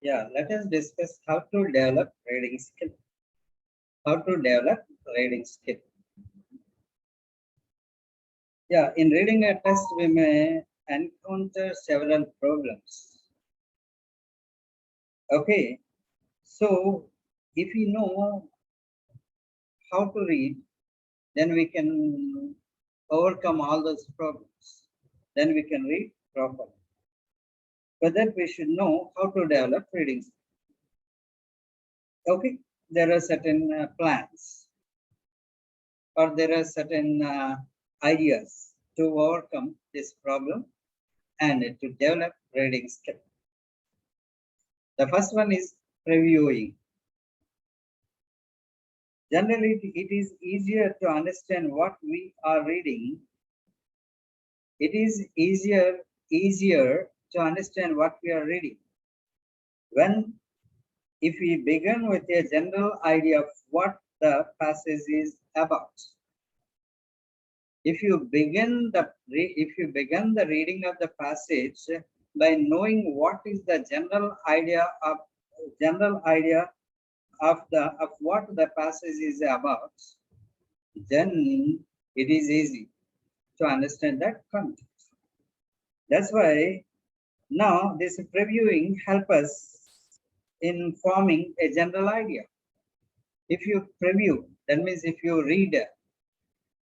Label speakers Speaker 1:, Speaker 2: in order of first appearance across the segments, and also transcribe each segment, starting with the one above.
Speaker 1: Yeah, let us discuss how to develop reading skill. How to develop reading skill. Yeah, in reading a text, we may encounter several problems. Okay, so if we know how to read, then we can overcome all those problems. Then we can read properly. For that, we should know how to develop reading skill. Okay, there are certain plans or there are certain ideas to overcome this problem and to develop reading skill. The first one is previewing. Generally, it is easier to understand what we are reading. It is easier to understand what we are reading when if we begin with a general idea of what the passage is about. If you begin the reading of the passage by knowing what is the general idea of what the passage is about, then it is easy to understand that content. That's why now this previewing help us in forming a general idea. If you preview, that means if you read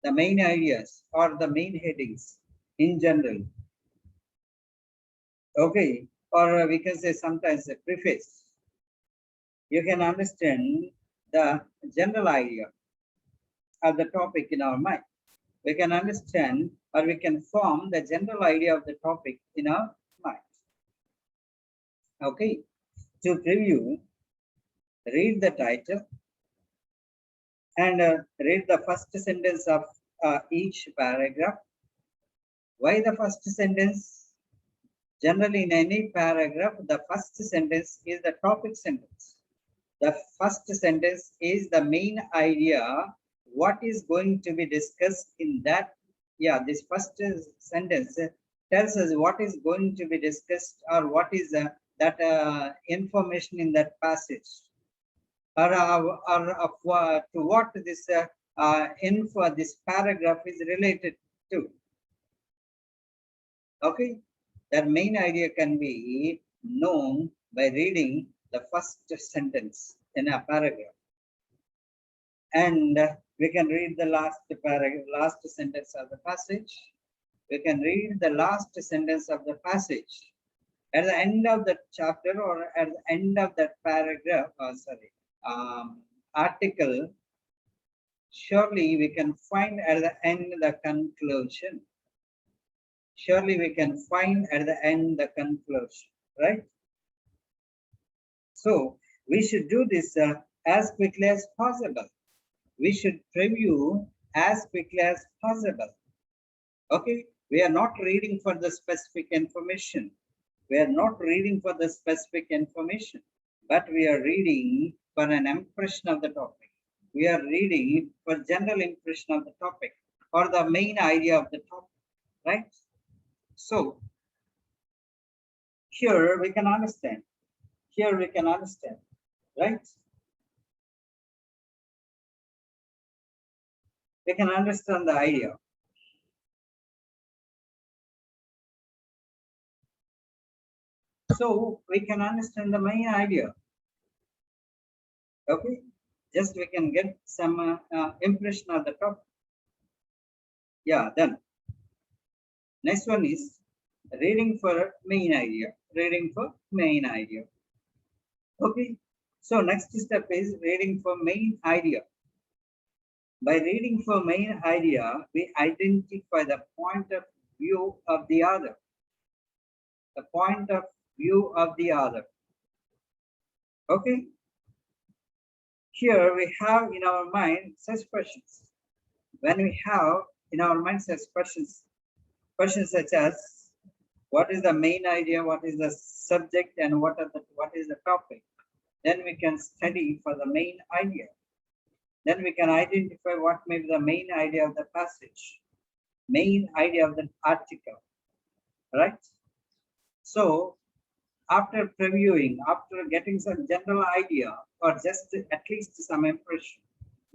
Speaker 1: the main ideas or the main headings in general, okay, or we can say sometimes a preface, you can understand the general idea of the topic in our mind. We can understand or we can form the general idea of the topic in our mind. Okay, to preview, read the title and read the first sentence of each paragraph. Why the first sentence? Generally, in any paragraph, the first sentence is the topic sentence. The first sentence is the main idea, what is going to be discussed in that. Yeah, this first sentence tells us what is going to be discussed or what is that information in that passage or to what this info, this paragraph is related to. Okay, that main idea can be known by reading the first sentence in a paragraph, and we can read the last sentence of the passage. We can read the last sentence of the passage at the end of the chapter or at the end of that paragraph. Article. Surely we can find at the end the conclusion. Surely we can find at the end the conclusion, right? So we should do this as quickly as possible. We should preview as quickly as possible. Okay, we are not reading for the specific information. We are not reading for the specific information, but we are reading for an impression of the topic. We are reading for general impression of the topic or the main idea of the topic, right? So here we can understand. Here we can understand, right? We can understand the idea. So we can understand the main idea. Okay, just we can get some impression of the topic. Yeah, then next one is reading for main idea. Reading for main idea. Okay, so next step is reading for main idea. By reading for main idea, we identify the point of view of the other. The point of view of the other. Okay, here we have in our mind such questions. When we have in our mind such questions such as what is the main idea, what is the subject, and what is the topic, then we can study for the main idea. Then we can identify what may be the main idea of the passage, main idea of the article, right? So after previewing, after getting some general idea or just at least some impression,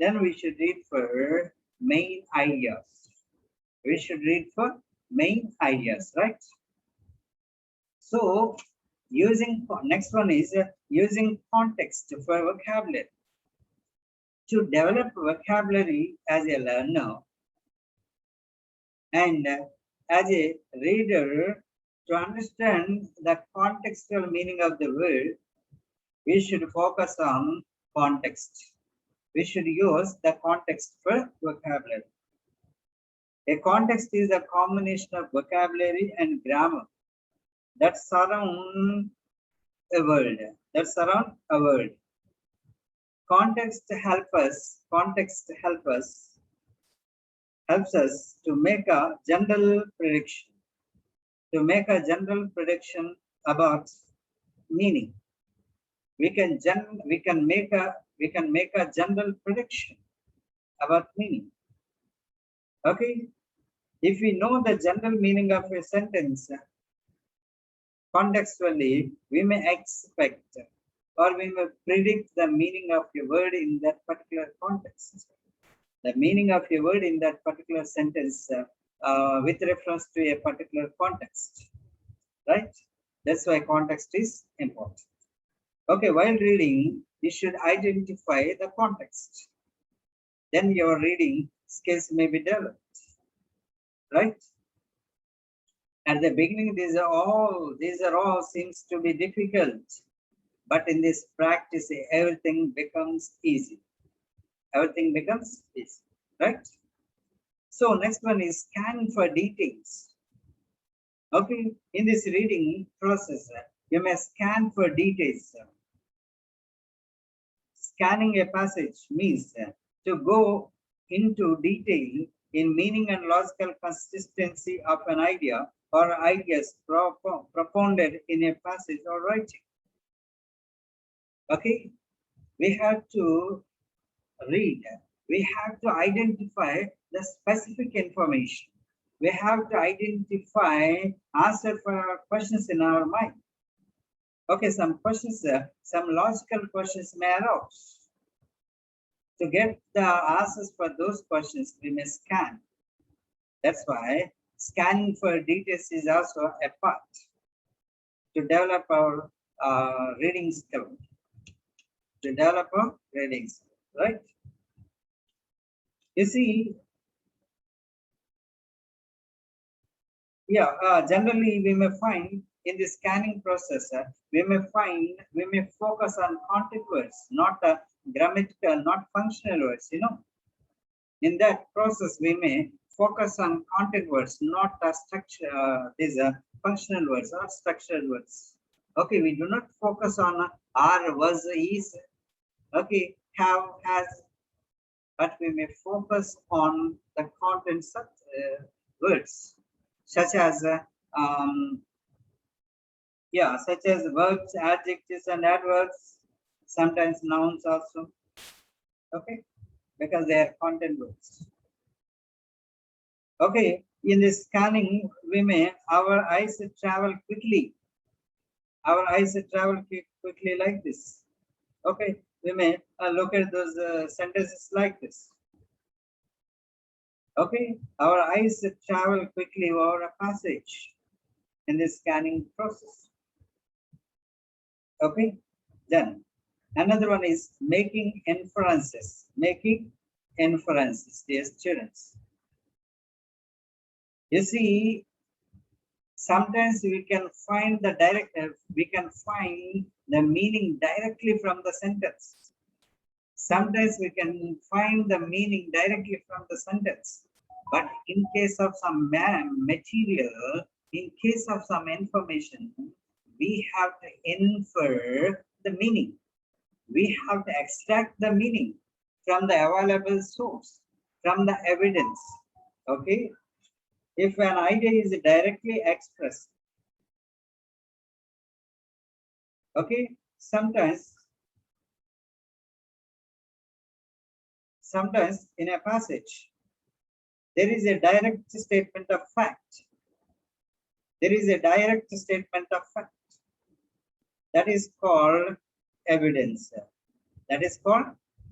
Speaker 1: then we should read for main ideas. We should read for main ideas, right? So next one is using context for vocabulary. To develop vocabulary as a learner and as a reader, to understand the contextual meaning of the word, we should focus on context. We should use the context for vocabulary. A context is a combination of vocabulary and grammar that surround a word. Context helps us to make a general prediction. About meaning. We can make a general prediction about meaning. Okay. If we know the general meaning of a sentence, contextually, we may expect or we may predict the meaning of a word in that particular context. The meaning of a word in that particular sentence with reference to a particular context, right? That's why context is important. Okay, while reading, you should identify the context. Then your reading skills may be developed, right? At the beginning, these are all seems to be difficult, but in this practice, everything becomes easy. Everything becomes easy, right? So next one is scan for details. Okay, in this reading process, you may scan for details. Scanning a passage means to go into detail in meaning and logical consistency of an idea or ideas propounded in a passage or writing. Okay, we have to read. We have to identify the specific information. We have to identify answer for our questions in our mind. Okay, some questions, some logical questions may arise. To get the answers for those questions, we may scan. That's why scanning for details is also a part to develop our reading skill. Right? You see, generally we may find in the scanning process, we may focus on content words, not grammatical, not functional words, In that process, we may focus on content words, not structure, these functional words or structured words. Okay, we do not focus on are, was, is, okay, have, has, but we may focus on the contents of words, such as verbs, adjectives, and adverbs, sometimes nouns also. Okay, because they are content words. Okay, in this scanning, our eyes travel quickly. Our eyes travel quickly like this. Okay, we may look at those sentences like this. Okay, our eyes travel quickly over a passage in this scanning process. Okay, then another one is making inferences. Dear students. You see, sometimes we can find the meaning directly from the sentence. Sometimes we can find the meaning directly from the sentence. But in case of some material, in case of some information, we have to infer the meaning. We have to extract the meaning from the available source, from the evidence. Okay. If an idea is directly expressed, okay, sometimes in a passage, there is a direct statement of fact. That is called evidence. That is called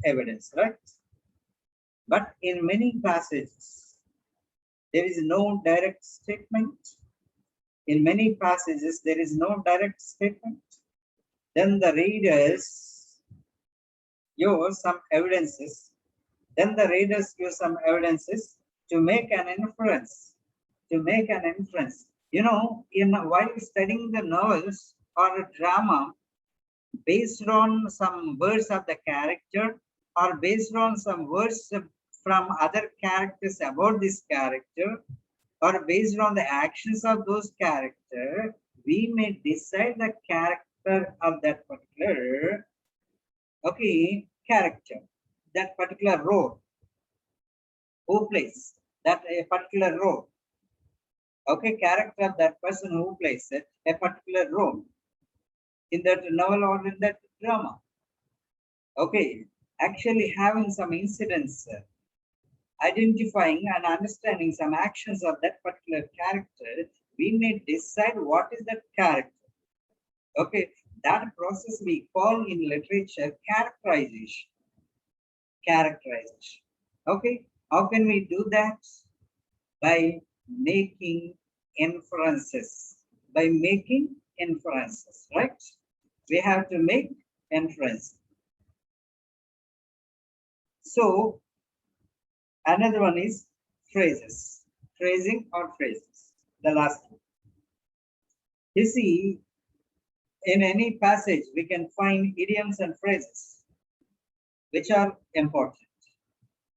Speaker 1: evidence, right? But in many passages, there is no direct statement. In many passages, there is no direct statement. Then the readers use some evidences. Then the readers use some evidences to make an inference. To make an inference. You know, while studying the novels or a drama, based on some words of the character or based on some words from other characters about this character or based on the actions of those characters, we may decide the character of that particular character, that particular role, who plays that a particular role, character of that person who plays it, a particular role in that novel or in that drama. Actually having some incidents, identifying and understanding some actions of that particular character, we may decide what is that character. That process we call in literature characterization. Characterization. How can we do that? By making inferences. By making inferences, right? We have to make inference. So another one is phrases, phrasing or phrases, the last one. You see, in any passage, we can find idioms and phrases, which are important.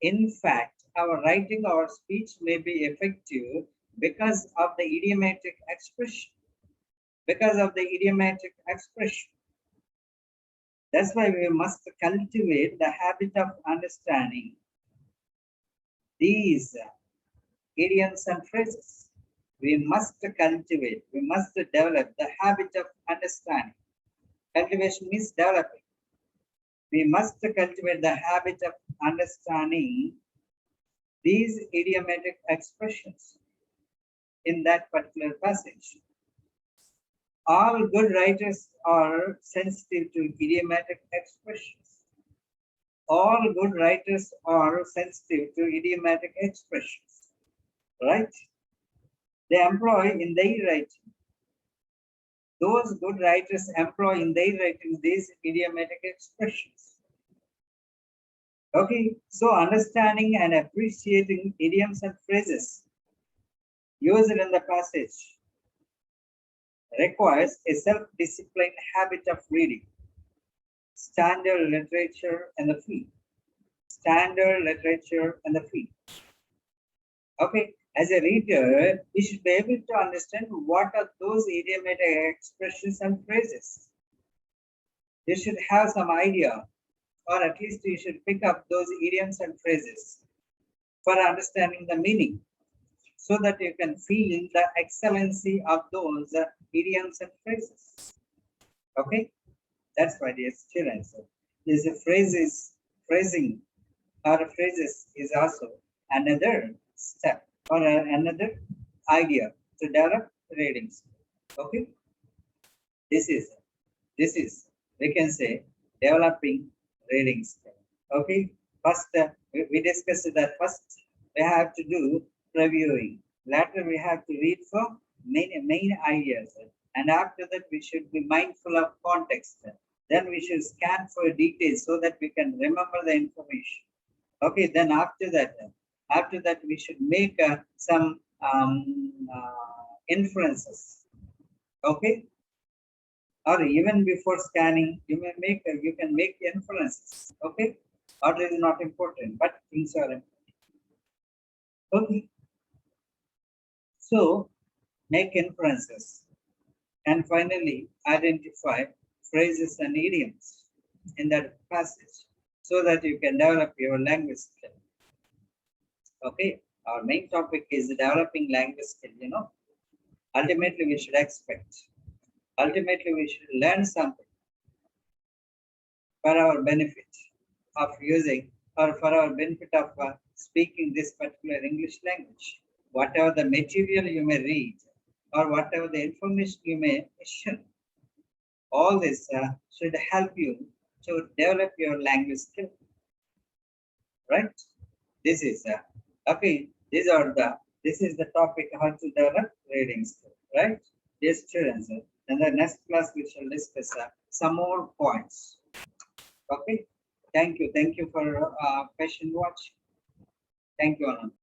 Speaker 1: In fact, our writing or speech may be effective because of the idiomatic expression. Because of the idiomatic expression. That's why we must cultivate the habit of understanding these idioms and phrases. We must cultivate, we must develop the habit of understanding. Cultivation means developing. We must cultivate the habit of understanding these idiomatic expressions in that particular passage. All good writers are sensitive to idiomatic expressions. All good writers are sensitive to idiomatic expressions, right? They employ in their writing. Those good writers employ in their writing these idiomatic expressions. So understanding and appreciating idioms and phrases used in the passage requires a self-disciplined habit of reading standard literature and the field. Standard literature and the field. As a reader, you should be able to understand what are those idiomatic expressions and phrases. You should have some idea, or at least you should pick up those idioms and phrases for understanding the meaning, so that you can feel the excellency of those idioms and phrases. That's why the student answer. This phrasing or phrases is also another step or another idea to develop reading skill. This is we can say developing reading skill. First we discussed that first we have to do reviewing. Later we have to read for main ideas, and after that we should be mindful of context. Then we should scan for details so that we can remember the information. Then after that we should make some inferences. Or even before scanning, you can make inferences. Order is not important, but things are important. So make inferences, and finally identify phrases and idioms in that passage so that you can develop your language skill. Our main topic is developing language skill. Ultimately we should learn something for our benefit of using, or for our benefit of speaking this particular English language. Whatever the material you may read, or whatever the information you may share, All this should help you to develop your language skill, right? This is okay. This is the topic how to develop reading skill, right? Dear students, in the next class we shall discuss some more points. Okay. Thank you. Thank you for patient watch. Thank you, Anand.